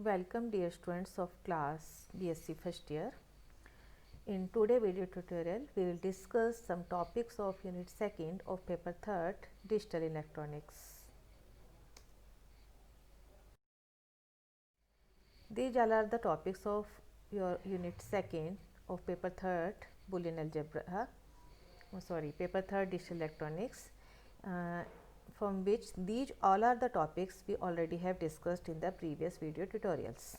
Welcome dear students of class BSc first year. In today video tutorial we will discuss some topics of unit 2nd of paper 3rd digital electronics. These all are the topics of your unit 2nd of paper 3rd Boolean algebra, paper 3rd digital electronics, from which these all are the topics we already have discussed in the previous video tutorials.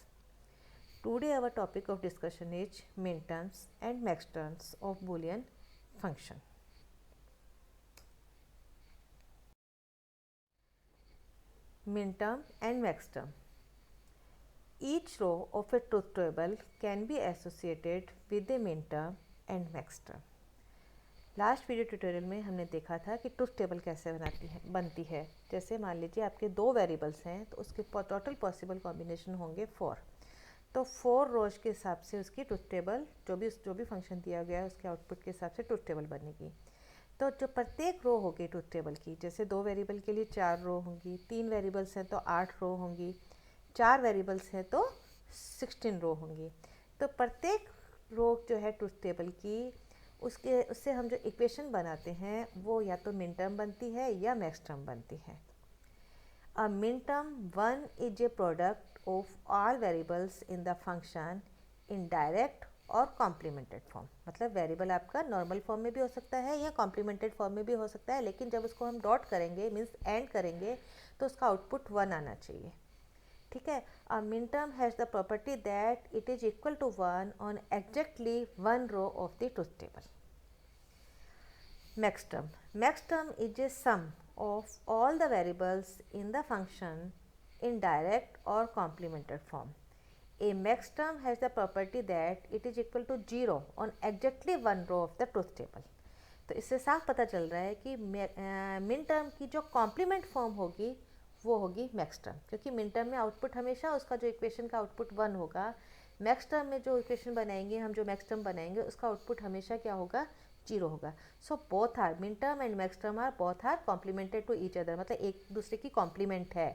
Today our topic of discussion is minterms and maxterms of Boolean function. Minterm and maxterm. Each row of a truth table can be associated with a minterm and maxterm. Last video tutorial में हमने देखा था कि truth table कैसे बनती है। जैसे मान लीजिए आपके दो वेरिएबल्स हैं तो उसके टोटल पॉसिबल कॉम्बिनेशन होंगे 4। तो 4 रोज के हिसाब से उसकी ट्रुथ टेबल जो भी फंक्शन दिया गया है उसके आउटपुट के हिसाब से ट्रुथ टेबल बनेगी। तो जो प्रत्येक रो होगी ट्रुथ टेबल की, जैसे 2 वेरिएबल के लिए 4 रो होंगी, 3 वेरिएबल्स हैं तो 8 रो होंगी, 4 वेरिएबल्स हैं तो 16 रो होंगी। तो प्रत्येक रो जो है ट्रुथ टेबल की उससे हम जो इक्वेशन बनाते हैं वो या तो मिनटर्म बनती है या मैक्सटर्म बनती है। A minterm 1 is a product of all variables in the function in direct और कॉम्प्लीमेंटेड फॉर्म। मतलब वेरिएबल आपका नॉर्मल फॉर्म में भी हो सकता है या कॉम्प्लीमेंटेड फॉर्म में भी हो सकता है, लेकिन जब उसको हम डॉट करेंगे मीन्स एंड करेंगे तो उसका आउटपुट 1 आना चाहिए। ठीक है। A minterm has the property that it is equal to 1 on exactly 1 row of the truth table. Maxterm is a sum of all the variables in the function in direct or complemented form. A maxterm has the property that it is equal to 0 on exactly 1 row of the truth table. तो इससे साफ पता चल रहा है कि min term की जो कॉम्प्लीमेंट फॉर्म होगी वो होगी मैक्सटर्म, क्योंकि मिन टर्म में आउटपुट हमेशा उसका जो इक्वेशन का आउटपुट 1 होगा। मैक्सटर्म में जो इक्वेशन बनाएंगे हम, जो मैक्सटर्म बनाएंगे उसका आउटपुट हमेशा क्या होगा, 0 होगा। So both are minterm and maxterm are both are complemented to each other, मतलब एक दूसरे की कॉम्प्लीमेंट है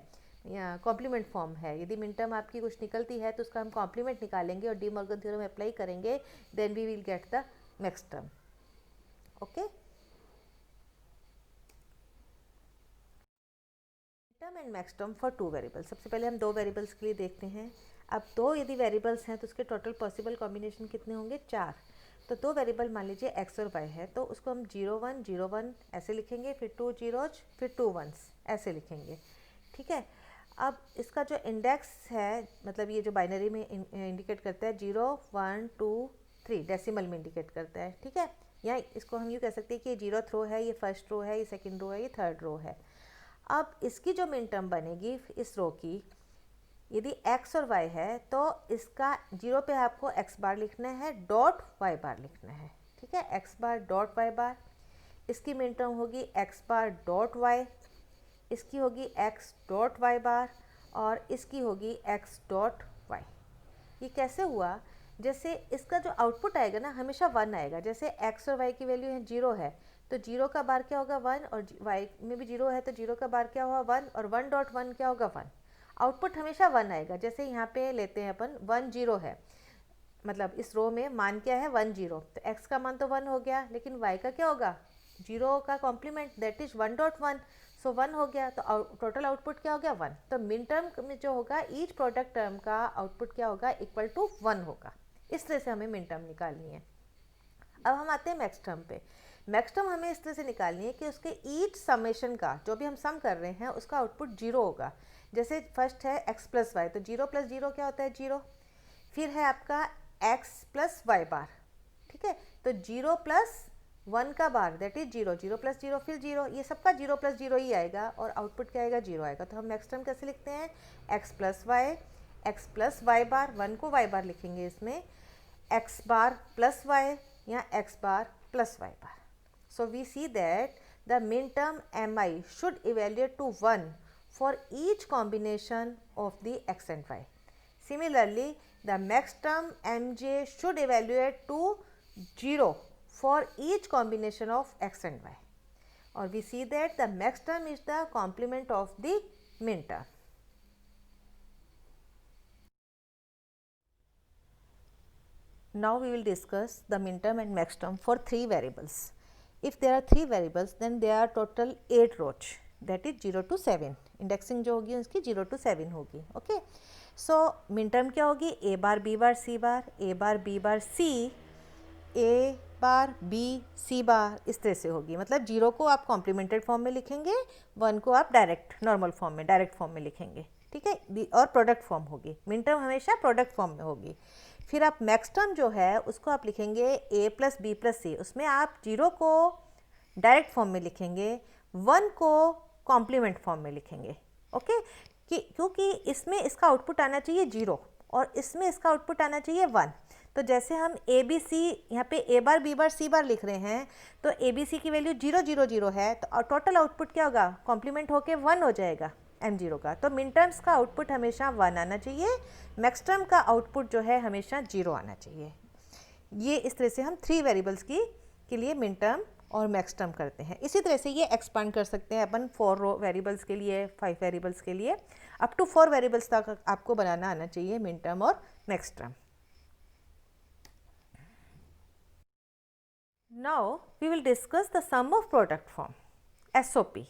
या कॉम्प्लीमेंट फॉर्म है। यदि मिन टर्म आपकी कुछ निकलती है तो उसका हम कॉम्प्लीमेंट निकालेंगे और डी मॉर्गन थ्योरम अप्लाई करेंगे, then we will get the maxterm. Okay. Minterm and maxterm for 2 variables. सबसे पहले हम 2 वेरिएबल्स के लिए देखते हैं। अब 2 यदि वेरिएबल्स हैं तो उसके टोटल पॉसिबल कॉम्बिनेशन कितने होंगे, 4। तो 2 वेरिएबल मान लीजिए x और y है, तो उसको हम 0 1 0 1 ऐसे लिखेंगे, फिर 2 zeros फिर 2 ones ऐसे लिखेंगे। ठीक है। अब इसका जो इंडेक्स है, मतलब ये जो बाइनरी में इंडिकेट करता है 0 1 2 3 डेसिमल में इंडिकेट करता है। ठीक है। या इसको हम यूँ कह सकते हैं कि ये 0th रो है, ये फर्स्ट रो है, ये सेकेंड रो है, ये थर्ड रो है। अब इसकी जो मिन टर्म बनेगी इस रो की, यदि x और y है तो इसका 0 पे आपको x बार लिखना है, डॉट y बार लिखना है। ठीक है। x बार डॉट y बार, इसकी मिन टर्म होगी x बार डॉट y, इसकी होगी x डॉट y बार और इसकी होगी x डॉट y। ये कैसे हुआ, जैसे इसका जो आउटपुट आएगा ना हमेशा 1 आएगा। जैसे x और y की वैल्यू है 0 है तो 0 का बार क्या होगा 1, और y में भी 0 है तो 0 का बार क्या होगा 1, और 1 डॉट 1 क्या होगा 1। आउटपुट हमेशा 1 आएगा। जैसे यहाँ पे लेते हैं अपन 1 0 है, मतलब इस रो में मान क्या है 1 0, तो x का मान तो 1 हो गया, लेकिन y का क्या होगा 0 का कॉम्प्लीमेंट दैट इज 1 डॉट 1, सो 1 हो गया। तो टोटल आउटपुट क्या हो गया 1। तो मिन टर्म में जो होगा ईच प्रोडक्ट टर्म का आउटपुट क्या होगा, इक्वल टू 1 होगा। इस तरह से हमें मिन टर्म निकालनी है। अब हम आते हैं मैक्स टर्म पे। मैक्स टर्म हमें इस तरह से निकालनी है कि उसके ईच समेशन का जो भी हम सम कर रहे हैं उसका आउटपुट 0 होगा। जैसे फर्स्ट है x प्लस वाई, तो 0 प्लस 0 क्या होता है 0। फिर है आपका x प्लस वाई बार। ठीक है। तो 0 प्लस 1 का बार दैट इज 0, 0 प्लस 0 फिर 0, ये सबका 0 प्लस 0 ही आएगा और आउटपुट क्या आएगा 0 आएगा। तो हम मैक्स टर्म कैसे लिखते हैं, x प्लस वाई बार, 1 को y बार लिखेंगे इसमें, x बार प्लस y या x bar plus y bar. So we see that the minterm mi should evaluate to 1 for each combination of the x and y. Similarly, the maxterm mj should evaluate to 0 for each combination of x and y. Or we see that the maxterm is the complement of the minterm. Now we will discuss the minterm and maxterm for 3 variables. If there are 3 variables, then there are total 8 rows, that is 0 to 7. Indexing जो होगी उसकी 0 to 7 होगी. Okay. So minterm क्या होगी? A bar B bar C bar, A bar B bar C, A bar B C बार, इस तरह से होगी. मतलब 0 को आप कॉम्प्लीमेंटेड फॉर्म में लिखेंगे, 1 को आप डायरेक्ट नॉर्मल फॉर्म में, डायरेक्ट फॉर्म में लिखेंगे. ठीक है. और प्रोडक्ट फॉर्म होगी. मिनटर्म हमेशा प्रोडक्ट फॉर्म में होगी. फिर आप मैक्स टर्म जो है उसको आप लिखेंगे A प्लस बी प्लस सी. उसमें आप 0 को डायरेक्ट फॉर्म में लिखेंगे, 1 को कॉम्प्लीमेंट फॉर्म में लिखेंगे. ओके. क्योंकि इसमें इसका आउटपुट आना चाहिए 0 और इसमें इसका आउटपुट आना चाहिए 1. तो जैसे हम ए बी सी यहाँ पे A bar B bar C बार लिख रहे हैं, तो ए बी सी की वैल्यू 0 0 0 है, तो टोटल आउटपुट क्या होगा? कॉम्प्लीमेंट होके 1 हो जाएगा M0 का. तो मिन टर्म्स का आउटपुट हमेशा 1 आना चाहिए, मैक्स टर्म का आउटपुट जो है हमेशा 0 आना चाहिए. ये इस तरह से हम 3 वेरिएबल्स के लिए मिन टर्म और मैक्स टर्म करते हैं. इसी तरह से ये एक्सपांड कर सकते हैं अपन 4 वेरिएबल्स के लिए, 5 वेरिएबल्स के लिए, अप टू 4 वेरिएबल्स तक आपको बनाना आना चाहिए मिन टर्म और maxterm. Now we will discuss the sum of product form, SOP.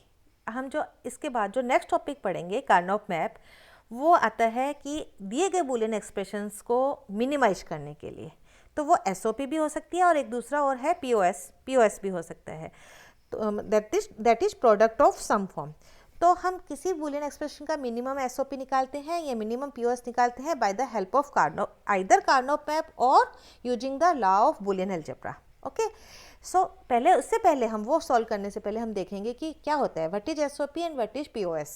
हम जो इसके बाद जो नेक्स्ट टॉपिक पढ़ेंगे कार्नोप मैप, वो आता है कि दिए गए बूलियन एक्सप्रेशंस को मिनिमाइज करने के लिए. तो वो SOP भी हो सकती है और एक दूसरा और है POS भी हो सकता है. तो that is product of sum form. तो हम किसी बूलियन एक्सप्रेशन का मिनिमम SOP निकालते हैं या मिनिमम POS निकालते हैं by the help of Karnaugh, either Karnaugh map और using the law of Boolean algebra. Okay. So पहले, उससे पहले हम वो सॉल्व करने से पहले हम देखेंगे कि क्या होता है, what is SOP and what is POS.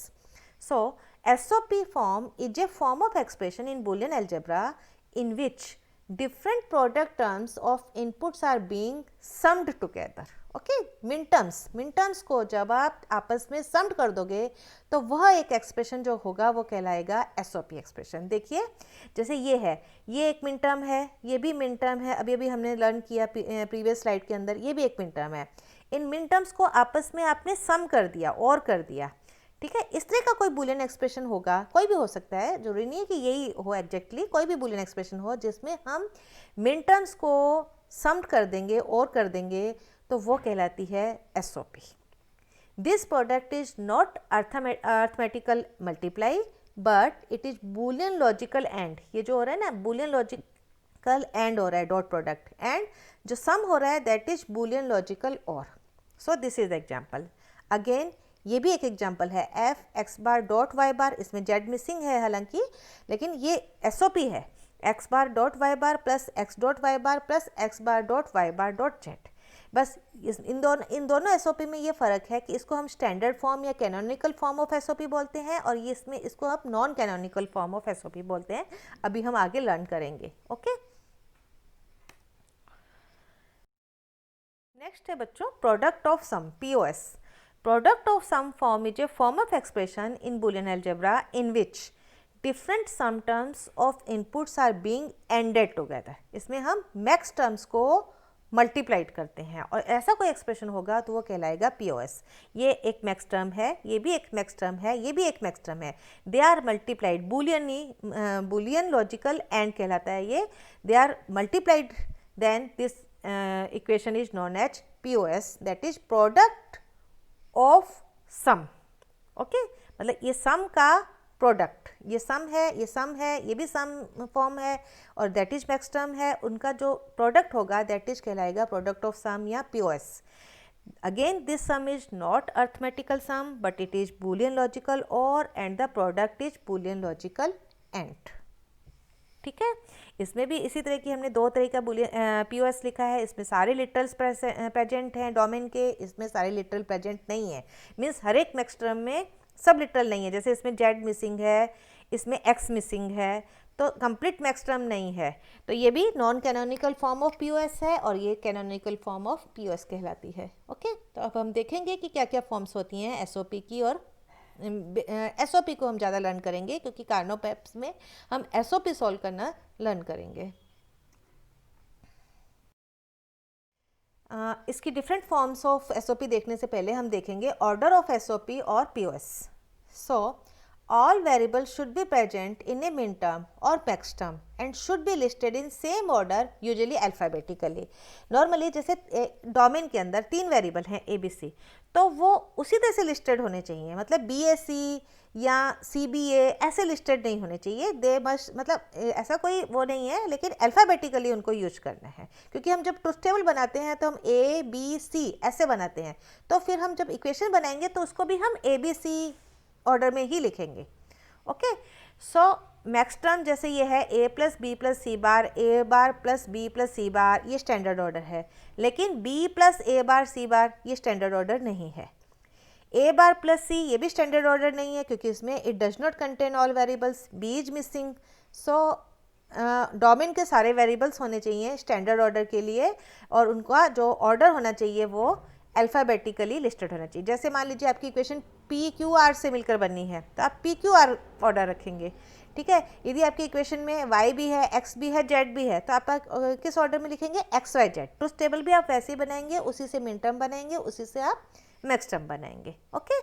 So SOP form is a form of expression in Boolean algebra in which different product terms of inputs are being summed together. Okay. Minterms को जब आप आपस में summed कर दोगे तो वह एक एक्सप्रेशन जो होगा वो कहलाएगा SOP एक्सप्रेशन. देखिए जैसे ये है, ये एक मिनटर्म है, ये भी मिनटर्म है, अभी हमने लर्न किया प्रीवियस स्लाइड के अंदर, ये भी एक मिनटर्म है. इन मिनटर्म्स को आपस में आपने सम कर दिया और कर दिया. ठीक है. इस तरह का कोई बूलियन एक्सप्रेशन होगा, कोई भी हो सकता है, जरूरी नहीं है कि यही हो एग्जैक्टली, कोई भी बूलियन एक्सप्रेशन हो जिसमें हम मिनटर्म्स को सम्ड कर देंगे और कर देंगे, तो वो कहलाती है SOP. This product is not arithmetical multiply but it is Boolean logical and. ये जो हो रहा है ना, बूलियन लॉजिकल एंड हो रहा है, डॉट प्रोडक्ट, एंड जो सम हो रहा है दैट इज बूलियन लॉजिकल और. So this is example. Again ये भी एक एग्जाम्पल है, f x bar dot y बार, इसमें z मिसिंग है हालांकि, लेकिन ये SOP है, x bar dot y bar plus x dot y bar plus x bar dot y bar dot z. बस इन दोनों SOP में ये फ़र्क है कि इसको हम स्टैंडर्ड फॉर्म या कैनोनिकल फॉर्म ऑफ SOP बोलते हैं और ये इसको आप non canonical form of SOP बोलते हैं. अभी हम आगे लर्न करेंगे. ओके. नेक्स्ट है बच्चों product of sum, POS. Product of sum form is a form of expression in Boolean algebra in which different sum terms of inputs are being ANDed together. इसमें हम max terms को multiplied करते हैं और ऐसा कोई एक्सप्रेशन होगा तो वो कहलाएगा POS. ये एक मैक्स टर्म है, ये भी एक मैक्स टर्म है, ये भी एक मैक्स टर्म है, they are multiplied, Boolean logical AND कहलाता है ये. They are multiplied, then this equation is known as POS, that is product of sum. Okay. मतलब ये सम का प्रोडक्ट, ये सम है, ये सम है, ये भी सम फॉर्म है और दैट इज मैक्स टर्म है, उनका जो प्रोडक्ट होगा दैट इज कहलाएगा प्रोडक्ट ऑफ सम या POS. Again this sum is not arithmetical sum but it is Boolean logical और and the product is Boolean logical and. ठीक है. इसमें भी इसी तरह की हमने 2 तरह का बूलियन POS लिखा है. इसमें सारे लिटरल्स प्रेजेंट हैं डोमेन के, इसमें सारे लिटरल प्रेजेंट नहीं है. मीन्स हर एक मैक्स टर्म में सब लिटरल नहीं है. जैसे इसमें Z मिसिंग है, इसमें X मिसिंग है, तो कंप्लीट मैक्स टर्म नहीं है. तो ये भी non canonical form of POS है और ये कैनोनिकल फॉर्म ऑफ POS कहलाती है. ओके. तो अब हम देखेंगे कि क्या क्या फॉर्म्स होती हैं SOP की, और SOP को हम ज़्यादा लर्न करेंगे क्योंकि कार्नोप मैप्स में हम SOP सॉल्व करना लर्न करेंगे. इसकी डिफरेंट फॉर्म्स ऑफ SOP देखने से पहले हम देखेंगे ऑर्डर ऑफ SOP और POS. So all variables should be present in a min term or max term and should be listed in same order, usually alphabetically. Normally जैसे domain के अंदर 3 variable हैं ए बी सी, तो वो उसी तरह से लिस्टेड होने चाहिए, मतलब बी ए सी या सी बी ए ऐसे लिस्टेड नहीं होने चाहिए, दे मस्ट, मतलब ऐसा कोई वो नहीं है, लेकिन अल्फ़ाबेटिकली उनको यूज करना है, क्योंकि हम जब ट्रुथ टेबल बनाते हैं तो हम ए बी सी ऐसे बनाते हैं, तो फिर हम जब इक्वेशन बनाएंगे तो उसको भी हम ए बी सी ऑर्डर में ही लिखेंगे. ओके, सो मैक्स टर्म जैसे ये है ए प्लस बी प्लस सी बार, ए बार प्लस बी प्लस सी बार, ये स्टैंडर्ड ऑर्डर है, लेकिन बी प्लस ए बार सी बार ये स्टैंडर्ड ऑर्डर नहीं है. ए बार प्लस सी ये भी स्टैंडर्ड ऑर्डर नहीं है, क्योंकि इसमें it does not contain all variables, B is missing. So domain के सारे वेरिएबल्स होने चाहिए स्टैंडर्ड ऑर्डर के लिए, और उनका जो ऑर्डर होना चाहिए वो अल्फ़ाबेटिकली लिस्टेड होना चाहिए. जैसे मान लीजिए आपकी इक्वेशन पी क्यू आर से मिलकर बननी है, तो आप पी क्यू आर ऑर्डर रखेंगे. ठीक है, यदि आपकी इक्वेशन में वाई भी है, एक्स भी है, जेड भी है, तो आप किस ऑर्डर में लिखेंगे, X Y Z. Truth table भी आप वैसे ही बनाएंगे, उसी से मिन टर्म बनाएंगे, उसी से आप मैक्स टर्म बनाएंगे. ओके,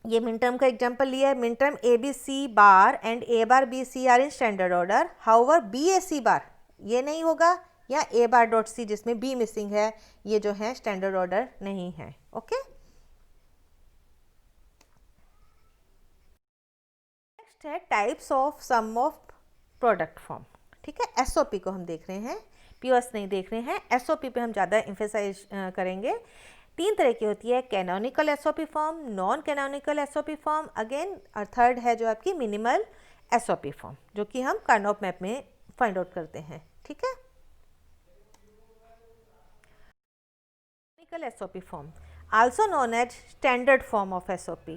ये मिन टर्म का एग्जांपल लिया है. Minterm A B C bar and A bar B C are in standard order, however B A C bar ये नहीं होगा, या ए बार डॉट सी जिसमें बी मिसिंग है, ये जो है स्टैंडर्ड ऑर्डर नहीं है. ओके, नेक्स्ट है types of sum of product form. ठीक है, एसओपी को हम देख रहे हैं, पीओएस नहीं देख रहे हैं, एसओपी पे हम ज़्यादा एम्फेसाइज करेंगे. 3 तरह की होती है, canonical SOP form, non canonical SOP form, again और थर्ड है जो आपकी मिनिमल एसओपी फॉर्म, जो कि हम कार्नोप मैप में फाइंड आउट करते हैं. ठीक है, SOP form, also known as standard form of SOP.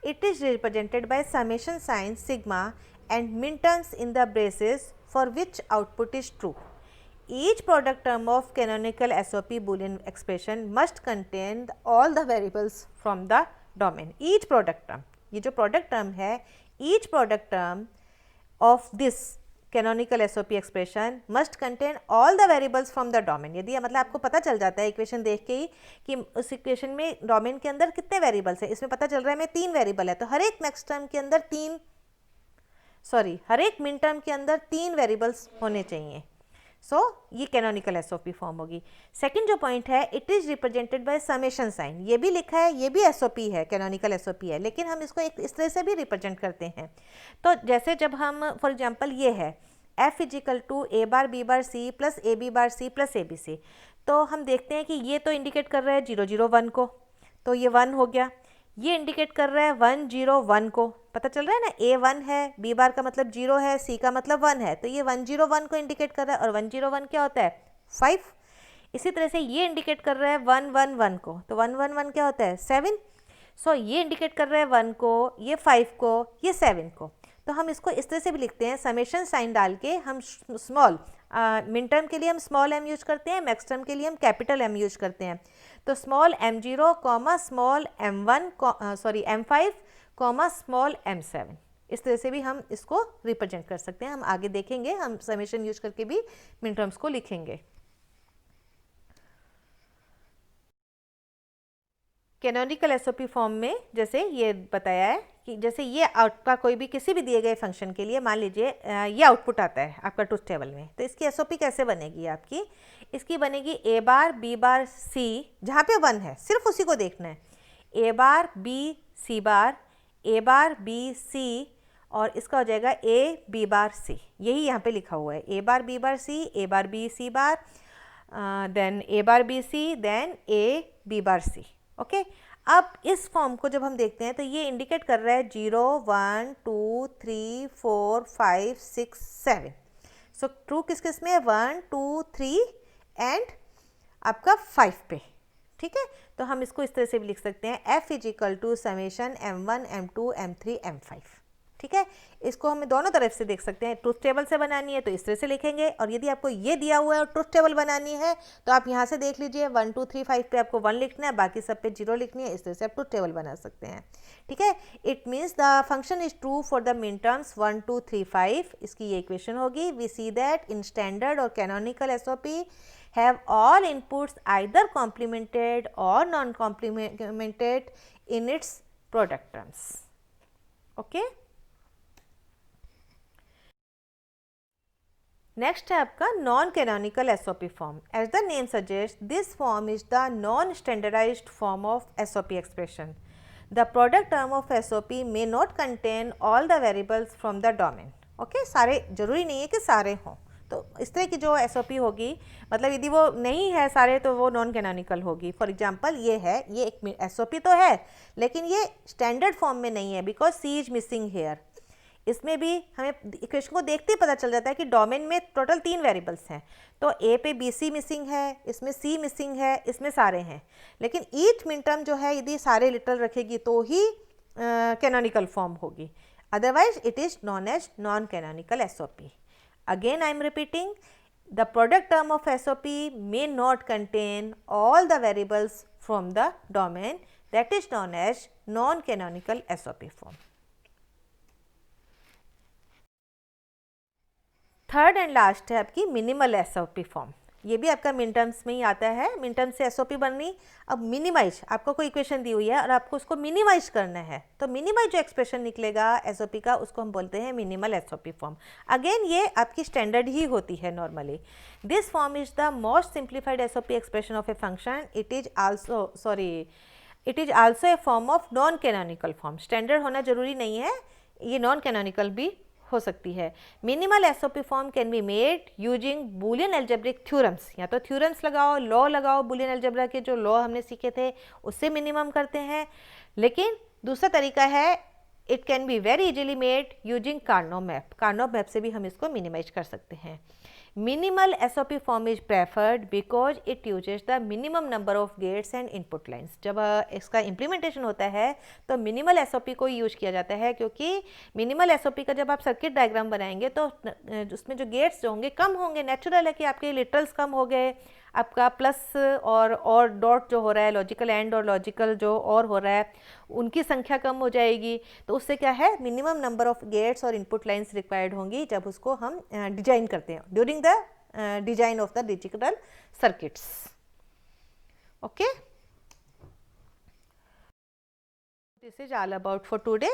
It is represented by summation sign sigma and minterms in the braces for which output is true. Each product term of canonical SOP Boolean expression must contain all the variables from the domain. Each product term, ये जो product term है, each product term of this canonical SOP expression must contain all the variables from the domain. यदि मतलब आपको पता चल जाता है इक्वेशन देख के ही कि उस इक्वेशन में डोमेन के अंदर कितने वेरिएबल्स है, इसमें पता चल रहा है हमें 3 वेरिएबल है, तो हर एक मैक्स टर्म के अंदर हर एक मिन टर्म के अंदर 3 वेरिएबल्स होने चाहिए. सो ये कैनोनिकल एसओपी फॉर्म होगी. सेकंड जो पॉइंट है, it is represented by summation sign. ये भी लिखा है, ये भी एसओपी है, कैनोनिकल एसओपी है, लेकिन हम इसको एक इस तरह से भी रिप्रेजेंट करते हैं. तो जैसे जब हम फॉर एग्जांपल ये है f is equal to A bar B bar C plus A B bar C plus A B C, तो हम देखते हैं कि ये तो इंडिकेट कर रहा है 0 0 1 को, तो ये 1 हो गया. ये इंडिकेट कर रहा है 1 0 1 को, पता चल रहा है ना, ए 1 है, बी बार का मतलब 0 है, सी का मतलब 1 है, तो ये 1 0 1 को इंडिकेट कर रहा है, और 1 0 1 क्या होता है 5. इसी तरह से ये इंडिकेट कर रहा है 1 1 1 को, तो 1 1 1 क्या होता है 7. सो ये इंडिकेट कर रहा है 1 को, ये 5 को, ये 7 को. तो हम इसको इस तरह से भी लिखते हैं, समेशन साइन डाल के हम स्मॉल मिन टर्म के लिए हम स्मॉल m यूज करते हैं, मैक्स टर्म के लिए हम कैपिटल M यूज करते हैं. तो small m0 comma small m5 comma small m7, इस तरह से भी हम इसको रिप्रेजेंट कर सकते हैं. हम आगे देखेंगे, हम समेशन यूज करके भी मिन टर्म्स को लिखेंगे. कैनोनिकल एसओपी फॉर्म में जैसे ये बताया है कि जैसे ये आपका कोई भी किसी भी दिए गए फंक्शन के लिए, मान लीजिए ये आउटपुट आता है आपका ट्रुथ टेबल में, तो इसकी एसओपी कैसे बनेगी आपकी, इसकी बनेगी ए बार बी बार सी, जहाँ पे 1 है सिर्फ उसी को देखना है, A bar B C bar, A bar B सी, और इसका हो जाएगा ए बी बार सी, यही यहाँ पे लिखा हुआ है, A bar B bar C, A bar B C bar, then A bar B C, then A B bar C. Okay, अब इस फॉर्म को जब हम देखते हैं तो ये इंडिकेट कर रहा है 0 1 2 3 4 5 6 7. सो ट्रू किस किस में है, 1 2 3 एंड आपका 5 पे. ठीक है, तो हम इसको इस तरह से भी लिख सकते हैं, f is equal to summation m1 m2 m3 m5. ठीक है, इसको हम दोनों तरफ से देख सकते हैं. ट्रुथ टेबल से बनानी है तो इस तरह से लिखेंगे, और यदि आपको ये दिया हुआ है और ट्रुथ टेबल बनानी है तो आप यहाँ से देख लीजिए 1 2 3 5 पे आपको 1 लिखना है, बाकी सब पे 0 लिखनी है. इस तरह से आप ट्रुथ टेबल बना सकते हैं. ठीक है, it means the function is true for the minterms 1 2 3 5. इसकी ये इक्वेशन होगी. We see that in standard और canonical SOP have all inputs either complemented or non-complemented in its product terms. Okay. Next है आपका non canonical SOP form. As the name suggest, this form is the non standardized form of SOP expression. The product term of SOP may not contain all the variables from the domain. Okay, सारे जरूरी नहीं है कि सारे हों, तो इस तरह की जो एसओपी होगी, मतलब यदि वो नहीं है सारे तो वो नॉन कैनोनिकल होगी। फॉर एग्जांपल ये है, ये एक एसओपी तो है लेकिन ये स्टैंडर्ड फॉर्म में नहीं है because C is missing here. इसमें भी हमें इक्वेशन को देखते ही पता चल जाता है कि डोमेन में टोटल 3 वेरिएबल्स हैं, तो ए पे बी सी मिसिंग है, इसमें सी मिसिंग है, इसमें सारे हैं। लेकिन ईच मिन टर्म जो है यदि सारे लिटरल रखेगी तो ही कैनोनिकल फॉर्म होगी, otherwise it is known as non canonical SOP. Again I am repeating, the product term of SOP may not contain all the variables from the domain, that is known as non canonical SOP form. Third and last है आपकी minimal SOP form. ये भी आपका मिन terms में ही आता है। Min term से एसओपी बननी, अब मिनिमाइज, आपको कोई इक्वेशन दी हुई है और आपको उसको मिनिमाइज करना है, तो मिनिमाइज जो एक्सप्रेशन निकलेगा एसओपी का उसको हम बोलते हैं मिनिमल एसओपी फॉर्म। अगेन ये आपकी स्टैंडर्ड ही होती है normally. This form is the most simplified SOP expression of a function. It is also a form of non canonical form. Standard होना जरूरी नहीं है, ये नॉन कैनोनिकल भी हो सकती है। Minimal SOP form can be made using Boolean algebraic theorems. या तो थ्योरम्स लगाओ, लॉ लगाओ, बूलियन एल्जेब्रा के जो लॉ हमने सीखे थे उससे मिनिमम करते हैं। लेकिन दूसरा तरीका है, it can be very easily made using Karnaugh map. Karnaugh map से भी हम इसको मिनिमाइज कर सकते हैं। Minimal SOP form is preferred because it uses the minimum number of gates and input lines. जब इसका इम्प्लीमेंटेशन होता है तो मिनिमल एसओपी को यूज किया जाता है, क्योंकि मिनिमल एसओपी का जब आप सर्किट डायग्राम बनाएंगे तो उसमें जो गेट्स जो होंगे कम होंगे। नेचुरल है कि आपके लिटरल्स कम हो गए, आपका प्लस और डॉट जो हो रहा है, लॉजिकल एंड और लॉजिकल जो और हो रहा है, उनकी संख्या कम हो जाएगी। तो उससे क्या है, मिनिमम नंबर ऑफ गेट्स और इनपुट लाइंस रिक्वायर्ड होंगी जब उसको हम डिजाइन करते हैं, during the design of the digital circuits. Okay, this is all about for today.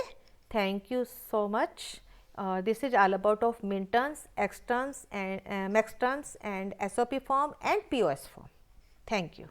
Thank you so much. This is all about of min terms, x terms and max terms and SOP form and POS form. Thank you.